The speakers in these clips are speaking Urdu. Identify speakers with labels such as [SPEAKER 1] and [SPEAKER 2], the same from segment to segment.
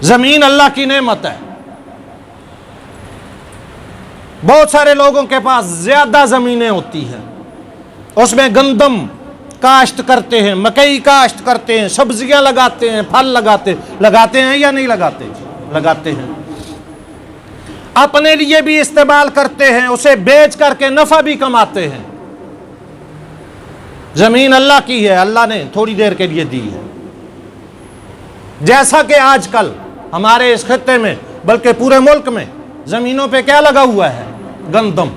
[SPEAKER 1] زمین اللہ کی نعمت ہے. بہت سارے لوگوں کے پاس زیادہ زمینیں ہوتی ہیں، اس میں گندم کاشت کرتے ہیں، مکئی کاشت کرتے ہیں، سبزیاں لگاتے ہیں، پھل لگاتے ہیں یا نہیں لگاتے؟ لگاتے ہیں. اپنے لیے بھی استعمال کرتے ہیں، اسے بیچ کر کے نفع بھی کماتے ہیں. زمین اللہ کی ہے، اللہ نے تھوڑی دیر کے لیے دی ہے. جیسا کہ آج کل ہمارے اس خطے میں بلکہ پورے ملک میں زمینوں پہ کیا لگا ہوا ہے؟ گندم.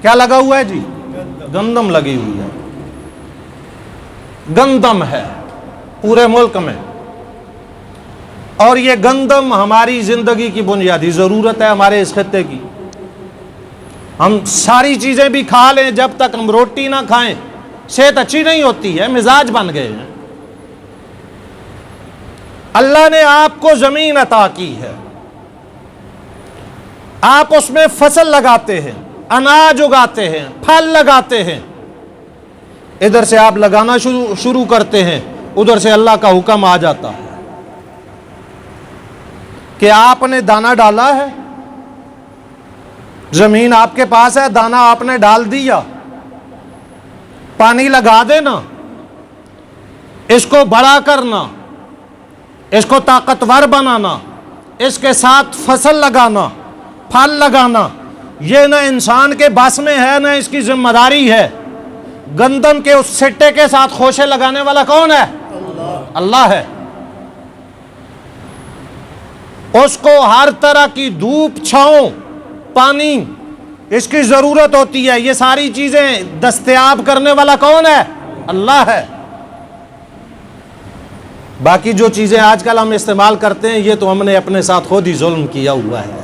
[SPEAKER 1] کیا لگا ہوا ہے جی؟ گندم لگی ہوئی ہے. گندم ہے پورے ملک میں. اور یہ گندم ہماری زندگی کی بنیادی ضرورت ہے ہمارے اس خطے کی. ہم ساری چیزیں بھی کھا لیں، جب تک ہم روٹی نہ کھائیں صحت اچھی نہیں ہوتی ہے، مزاج بن گئے ہیں. اللہ نے آپ کو زمین عطا کی ہے، آپ اس میں فصل لگاتے ہیں، اناج اگاتے ہیں، پھل لگاتے ہیں. ادھر سے آپ لگانا شروع کرتے ہیں، ادھر سے اللہ کا حکم آ جاتا ہے کہ آپ نے دانہ ڈالا ہے، زمین آپ کے پاس ہے، دانہ آپ نے ڈال دیا، پانی لگا دینا، اس کو بڑا کرنا، اس کو طاقتور بنانا، اس کے ساتھ فصل لگانا، پھل لگانا، یہ نہ انسان کے بس میں ہے نہ اس کی ذمہ داری ہے. گندم کے اس سٹے کے ساتھ خوشے لگانے والا کون ہے؟ اللہ ہے. اس کو ہر طرح کی دھوپ، چھاؤں، پانی اس کی ضرورت ہوتی ہے. یہ ساری چیزیں دستیاب کرنے والا کون ہے؟ اللہ ہے. باقی جو چیزیں آج کل ہم استعمال کرتے ہیں یہ تو ہم نے اپنے ساتھ خود ہی ظلم کیا ہوا ہے.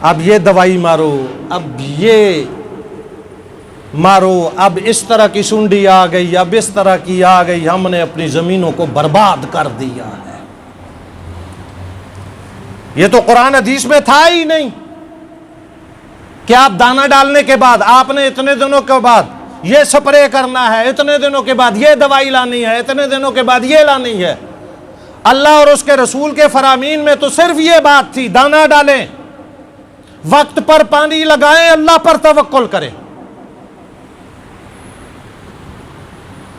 [SPEAKER 1] اب یہ دوائی مارو، اب یہ مارو، اب اس طرح کی سنڈی آ گئی، اب اس طرح کی آ گئی، ہم نے اپنی زمینوں کو برباد کر دیا ہے. یہ تو قرآن حدیث میں تھا ہی نہیں کہ آپ دانہ ڈالنے کے بعد آپ نے اتنے دنوں کے بعد یہ سپرے کرنا ہے، اتنے دنوں کے بعد یہ دوائی لانی ہے، اتنے دنوں کے بعد یہ لانی ہے. اللہ اور اس کے رسول کے فرامین میں تو صرف یہ بات تھی، دانہ ڈالیں، وقت پر پانی لگائیں، اللہ پر توکل کریں.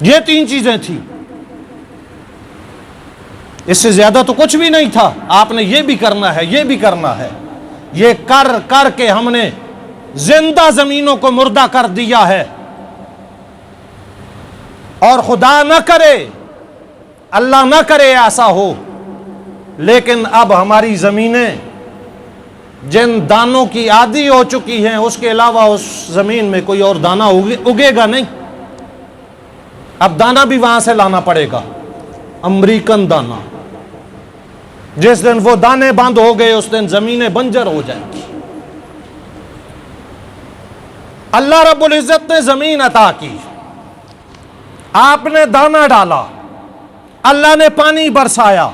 [SPEAKER 1] یہ 3 چیزیں تھیں، اس سے زیادہ تو کچھ بھی نہیں تھا. آپ نے یہ بھی کرنا ہے، یہ بھی کرنا ہے. یہ کر کر کے ہم نے زندہ زمینوں کو مردہ کر دیا ہے. اور خدا نہ کرے، اللہ نہ کرے ایسا ہو، لیکن اب ہماری زمینیں جن دانوں کی عادی ہو چکی ہیں، اس کے علاوہ اس زمین میں کوئی اور دانہ اگے گا نہیں. اب دانہ بھی وہاں سے لانا پڑے گا، امریکن دانہ. جس دن وہ دانے بند ہو گئے اس دن زمینیں بنجر ہو جائیں گی. اللہ رب العزت نے زمین عطا کی، آپ نے دانہ ڈالا، اللہ نے پانی برسایا،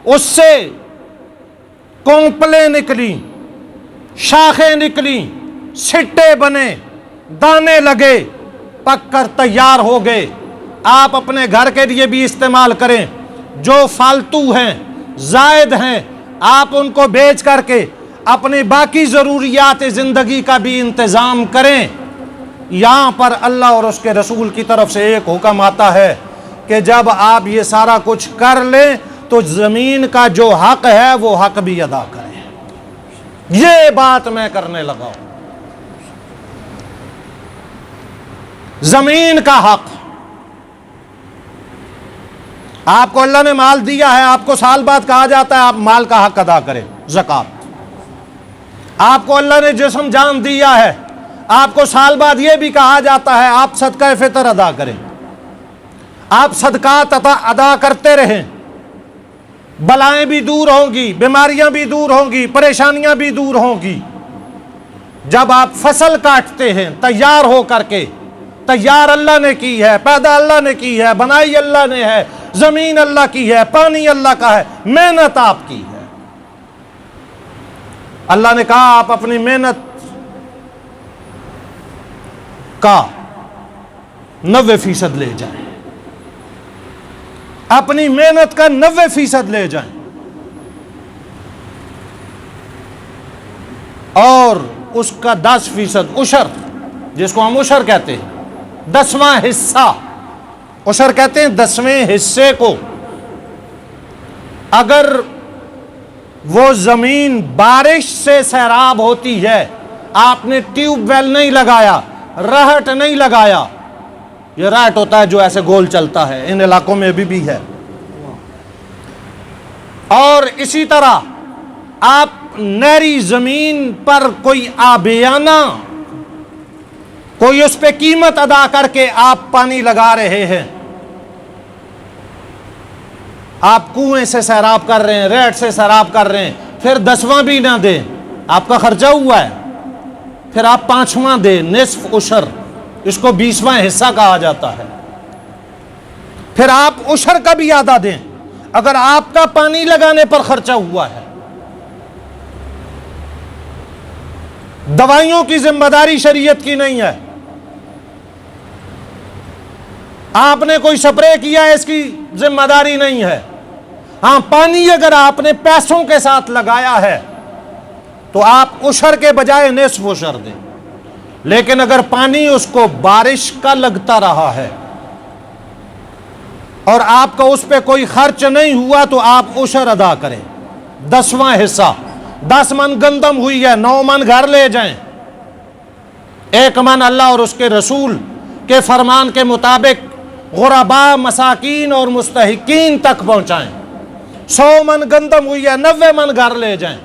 [SPEAKER 1] اس سے کونپلیں نکلی، شاخیں نکلی، سٹے بنے، دانے لگے، پک کر تیار ہو گئے. آپ اپنے گھر کے لیے بھی استعمال کریں. جو فالتو ہیں، زائد ہیں، آپ ان کو بیچ کر کے اپنی باقی ضروریات زندگی کا بھی انتظام کریں. یہاں پر اللہ اور اس کے رسول کی طرف سے ایک حکم آتا ہے کہ جب آپ یہ سارا کچھ کر لیں تو زمین کا جو حق ہے وہ حق بھی ادا کریں. یہ بات میں کرنے لگا ہوں. زمین کا حق، آپ کو اللہ نے مال دیا ہے، آپ کو سال بعد کہا جاتا ہے آپ مال کا حق ادا کریں، زکوٰۃ. آپ کو اللہ نے جسم جان دیا ہے، آپ کو سال بعد یہ بھی کہا جاتا ہے آپ صدقہ فطر ادا کریں. آپ صدقات ادا کرتے رہیں، بلائیں بھی دور ہوں گی، بیماریاں بھی دور ہوں گی، پریشانیاں بھی دور ہوں گی. جب آپ فصل کاٹتے ہیں تیار ہو کر کے، تیار اللہ نے کی ہے، پیدا اللہ نے کی ہے، بنائی اللہ نے ہے، زمین اللہ کی ہے، پانی اللہ کا ہے، محنت آپ کی ہے. اللہ نے کہا آپ اپنی محنت کا 90% لے جائیں. اپنی محنت کا 90% لے جائیں اور اس کا 10% عشر، جس کو ہم عشر کہتے ہیں، 10واں حصہ عشر کہتے ہیں، 10ویں حصے کو اگر وہ زمین بارش سے سیراب ہوتی ہے، آپ نے ٹیوب ویل نہیں لگایا، رہٹ نہیں لگایا، یہ رہٹ ہوتا ہے جو ایسے گول چلتا ہے، ان علاقوں میں بھی ہے، اور اسی طرح آپ نہری زمین پر کوئی آبیانہ، کوئی اس پہ قیمت ادا کر کے آپ پانی لگا رہے ہیں، آپ کنویں سے سیراب کر رہے ہیں، ریٹ سے سیراب کر رہے ہیں، پھر 10واں بھی نہ دیں، آپ کا خرچہ ہوا ہے، پھر آپ 5واں دیں، نصف عشر، اس کو 20واں حصہ کہا جاتا ہے، پھر آپ عشر کا بھی آدھا دیں اگر آپ کا پانی لگانے پر خرچہ ہوا ہے۔ دوائیوں کی ذمہ داری شریعت کی نہیں ہے، آپ نے کوئی سپرے کیا ہے اس کی ذمہ داری نہیں ہے، ہاں پانی اگر آپ نے پیسوں کے ساتھ لگایا ہے تو آپ عشر کے بجائے نصف عشر دیں، لیکن اگر پانی اس کو بارش کا لگتا رہا ہے اور آپ کا اس پہ کوئی خرچ نہیں ہوا تو آپ عشر ادا کریں، 10واں حصہ، 10 من گندم ہوئی ہے، 9 من گھر لے جائیں، 1 من اللہ اور اس کے رسول کے فرمان کے مطابق غرباء، مساکین اور مستحقین تک پہنچائیں، 100 من گندم ہوئی ہے، 90 من گھر لے جائیں،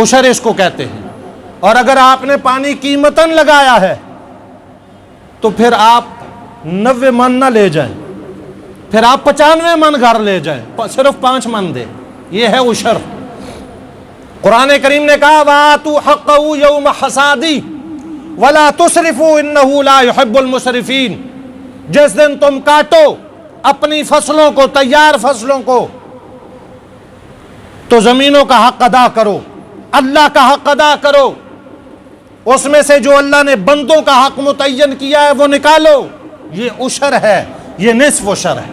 [SPEAKER 1] عشر اس کو کہتے ہیں۔ اور اگر آپ نے پانی قیمتاً لگایا ہے تو پھر آپ 90 من نہ لے جائیں، پھر آپ 95 من گھر لے جائیں، صرف 5 من دیں، یہ ہے عشر۔ قرآن کریم نے کہا وَآتُوا حَقَّهُ يَوْمَ حَصَادِهِ وَلَا تُسْرِفُوا إِنَّهُ لَا يُحِبُّ الْمُسْرِفِينَ، جس دن تم کاٹو اپنی فصلوں کو، تیار فصلوں کو، تو زمینوں کا حق ادا کرو، اللہ کا حق ادا کرو، اس میں سے جو اللہ نے بندوں کا حق متعین کیا ہے وہ نکالو، یہ عشر ہے، یہ نصف عشر ہے،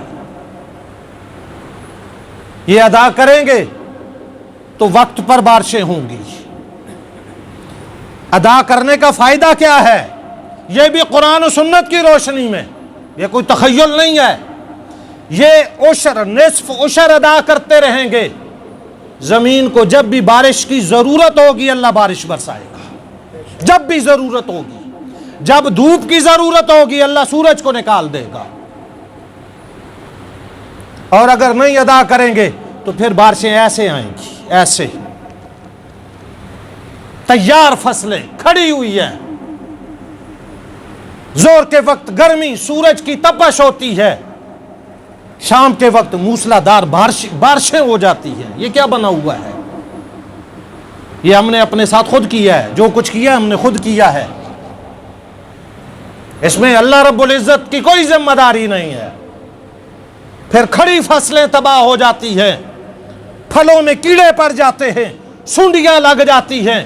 [SPEAKER 1] یہ ادا کریں گے تو وقت پر بارشیں ہوں گی۔ ادا کرنے کا فائدہ کیا ہے؟ یہ بھی قرآن و سنت کی روشنی میں، یہ کوئی تخیل نہیں ہے، یہ عشر، نصف عشر ادا کرتے رہیں گے، زمین کو جب بھی بارش کی ضرورت ہوگی اللہ بارش برسائے گا، جب بھی ضرورت ہوگی، جب دھوپ کی ضرورت ہوگی اللہ سورج کو نکال دے گا، اور اگر نہیں ادا کریں گے تو پھر بارشیں ایسے آئیں گی، ایسے تیار فصلیں کھڑی ہوئی ہیں، زور کے وقت گرمی، سورج کی تپش ہوتی ہے، شام کے وقت موسلادھار بارشیں ہو جاتی ہیں، یہ کیا بنا ہوا ہے؟ یہ ہم نے اپنے ساتھ خود کیا ہے، جو کچھ کیا ہم نے خود کیا ہے، اس میں اللہ رب العزت کی کوئی ذمہ داری نہیں ہے۔ پھر کھڑی فصلیں تباہ ہو جاتی ہیں، پھلوں میں کیڑے پڑ جاتے ہیں، سونڈیاں لگ جاتی ہیں،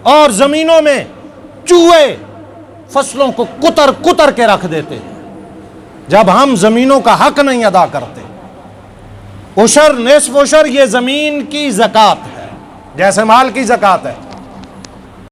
[SPEAKER 1] اور زمینوں میں چوہے فصلوں کو کتر کتر کے رکھ دیتے ہیں جب ہم زمینوں کا حق نہیں ادا کرتے۔ عشر، نصف عشر، یہ زمین کی زکوٰۃ ہے، جیسے مال کی زکوٰۃ ہے۔